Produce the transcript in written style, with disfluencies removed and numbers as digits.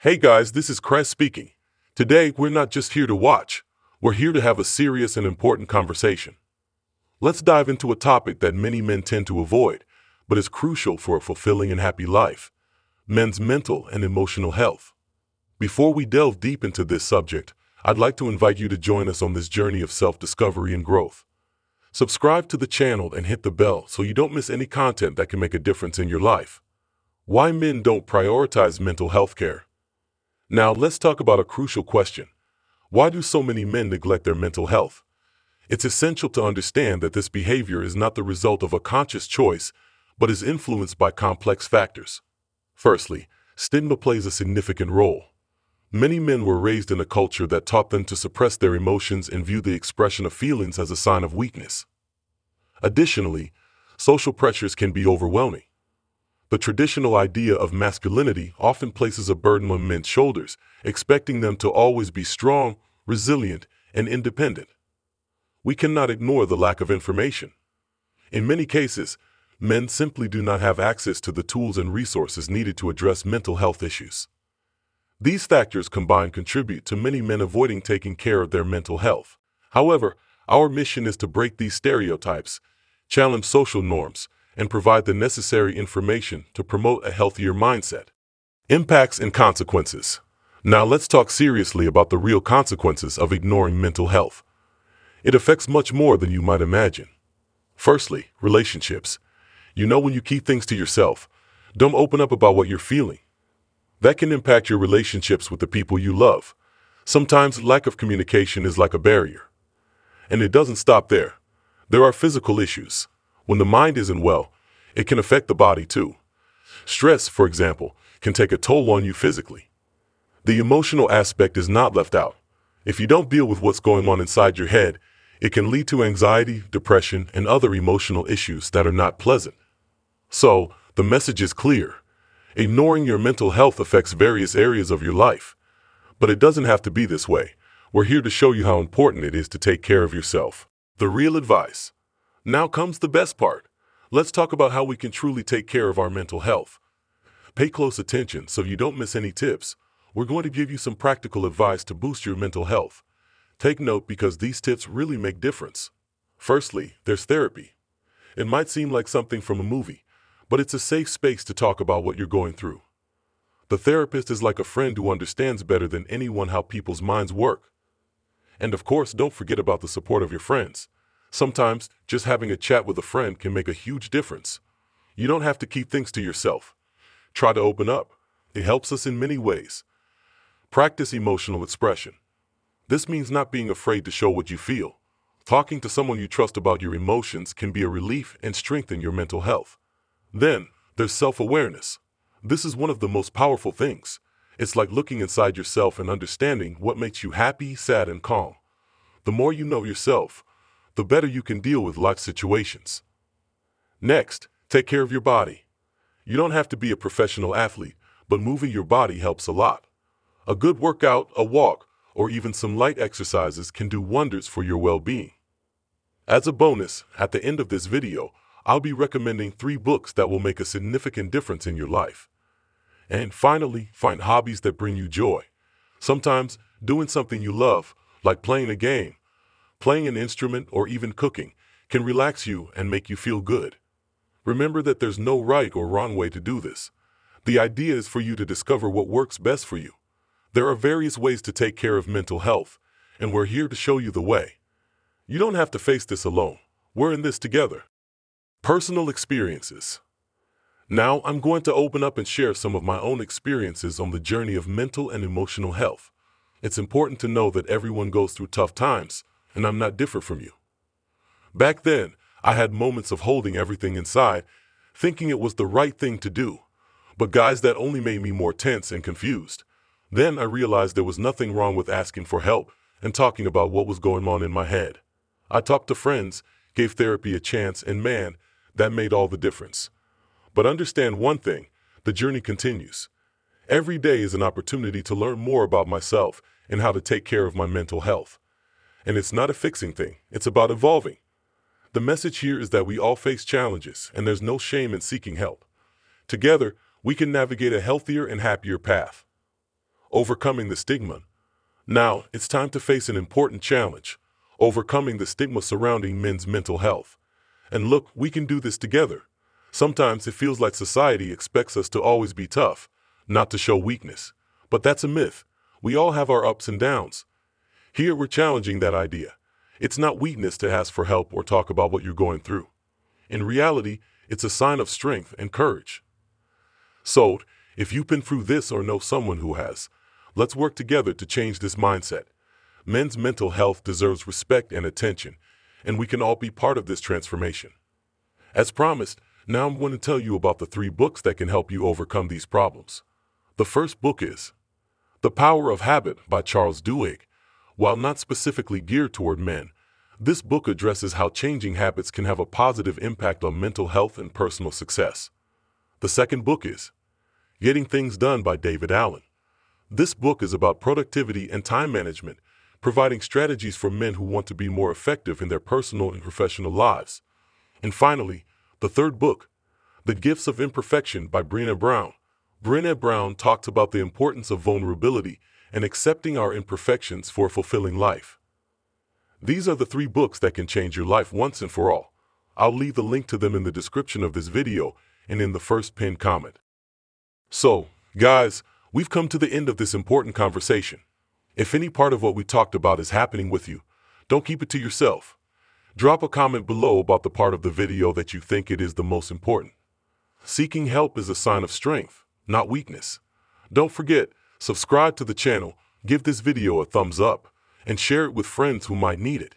Hey guys, this is Chris speaking. Today, we're not just here to watch, we're here to have a serious and important conversation. Let's dive into a topic that many men tend to avoid, but is crucial for a fulfilling and happy life: men's mental and emotional health. Before we delve deep into this subject, I'd like to invite you to join us on this journey of self-discovery and growth. Subscribe to the channel and hit the bell so you don't miss any content that can make a difference in your life. Why men don't prioritize mental health care. Now, let's talk about a crucial question. Why do so many men neglect their mental health? It's essential to understand that this behavior is not the result of a conscious choice, but is influenced by complex factors. Firstly, stigma plays a significant role. Many men were raised in a culture that taught them to suppress their emotions and view the expression of feelings as a sign of weakness. Additionally, social pressures can be overwhelming. The traditional idea of masculinity often places a burden on men's shoulders, expecting them to always be strong, resilient, and independent. We cannot ignore the lack of information. In many cases, men simply do not have access to the tools and resources needed to address mental health issues. These factors combined contribute to many men avoiding taking care of their mental health. However, our mission is to break these stereotypes, challenge social norms, and provide the necessary information to promote a healthier mindset. Impacts and consequences. Now let's talk seriously about the real consequences of ignoring mental health. It affects much more than you might imagine. Firstly, relationships. When you keep things to yourself, don't open up about what you're feeling. That can impact your relationships with the people you love. Sometimes lack of communication is like a barrier. And it doesn't stop there. There are physical issues. When the mind isn't well, it can affect the body too. Stress, for example, can take a toll on you physically. The emotional aspect is not left out. If you don't deal with what's going on inside your head, it can lead to anxiety, depression, and other emotional issues that are not pleasant. So, the message is clear. Ignoring your mental health affects various areas of your life. But it doesn't have to be this way. We're here to show you how important it is to take care of yourself. The real advice. Now comes the best part. Let's talk about how we can truly take care of our mental health. Pay close attention so you don't miss any tips. We're going to give you some practical advice to boost your mental health. Take note because these tips really make difference. Firstly, there's therapy. It might seem like something from a movie, but it's a safe space to talk about what you're going through. The therapist is like a friend who understands better than anyone how people's minds work. And of course, don't forget about the support of your friends. Sometimes, just having a chat with a friend can make a huge difference. You don't have to keep things to yourself. Try to open up. It helps us in many ways. Practice emotional expression. This means not being afraid to show what you feel. Talking to someone you trust about your emotions can be a relief and strengthen your mental health. Then, there's self-awareness. This is one of the most powerful things. It's like looking inside yourself and understanding what makes you happy, sad, and calm. The more you know yourself, the better you can deal with life situations. Next, take care of your body. You don't have to be a professional athlete, but moving your body helps a lot. A good workout, a walk, or even some light exercises can do wonders for your well-being. As a bonus, at the end of this video, I'll be recommending 3 books that will make a significant difference in your life. And finally, find hobbies that bring you joy. Sometimes, doing something you love, like playing a game, playing an instrument, or even cooking, can relax you and make you feel good. Remember that there's no right or wrong way to do this. The idea is for you to discover what works best for you. There are various ways to take care of mental health, and we're here to show you the way. You don't have to face this alone. We're in this together. Personal experiences. Now, I'm going to open up and share some of my own experiences on the journey of mental and emotional health. It's important to know that everyone goes through tough times, and I'm not different from you. Back then, I had moments of holding everything inside, thinking it was the right thing to do. But guys, that only made me more tense and confused. Then I realized there was nothing wrong with asking for help and talking about what was going on in my head. I talked to friends, gave therapy a chance, and man, that made all the difference. But understand one thing, the journey continues. Every day is an opportunity to learn more about myself and how to take care of my mental health. And it's not a fixing thing, it's about evolving. The message here is that we all face challenges, and there's no shame in seeking help. Together, we can navigate a healthier and happier path. overcoming the stigma. Now, it's time to face an important challenge, overcoming the stigma surrounding men's mental health. And look, we can do this together. Sometimes it feels like society expects us to always be tough, not to show weakness. But that's a myth. We all have our ups and downs. Here we're challenging that idea. It's not weakness to ask for help or talk about what you're going through. In reality, it's a sign of strength and courage. So, if you've been through this or know someone who has, let's work together to change this mindset. Men's mental health deserves respect and attention, and we can all be part of this transformation. As promised, now I'm going to tell you about the 3 books that can help you overcome these problems. The first book is The Power of Habit by Charles Duhigg. While not specifically geared toward men, this book addresses how changing habits can have a positive impact on mental health and personal success. The second book is Getting Things Done by David Allen. This book is about productivity and time management, providing strategies for men who want to be more effective in their personal and professional lives. And finally, the third book, The Gifts of Imperfection by Brené Brown. Brené Brown talks about the importance of vulnerability and accepting our imperfections for a fulfilling life. These are the 3 books that can change your life once and for all. I'll leave the link to them in the description of this video and in the first pinned comment. So, guys, we've come to the end of this important conversation. If any part of what we talked about is happening with you, don't keep it to yourself. Drop a comment below about the part of the video that you think it is the most important. Seeking help is a sign of strength, not weakness. Don't forget, subscribe to the channel, give this video a thumbs up, and share it with friends who might need it.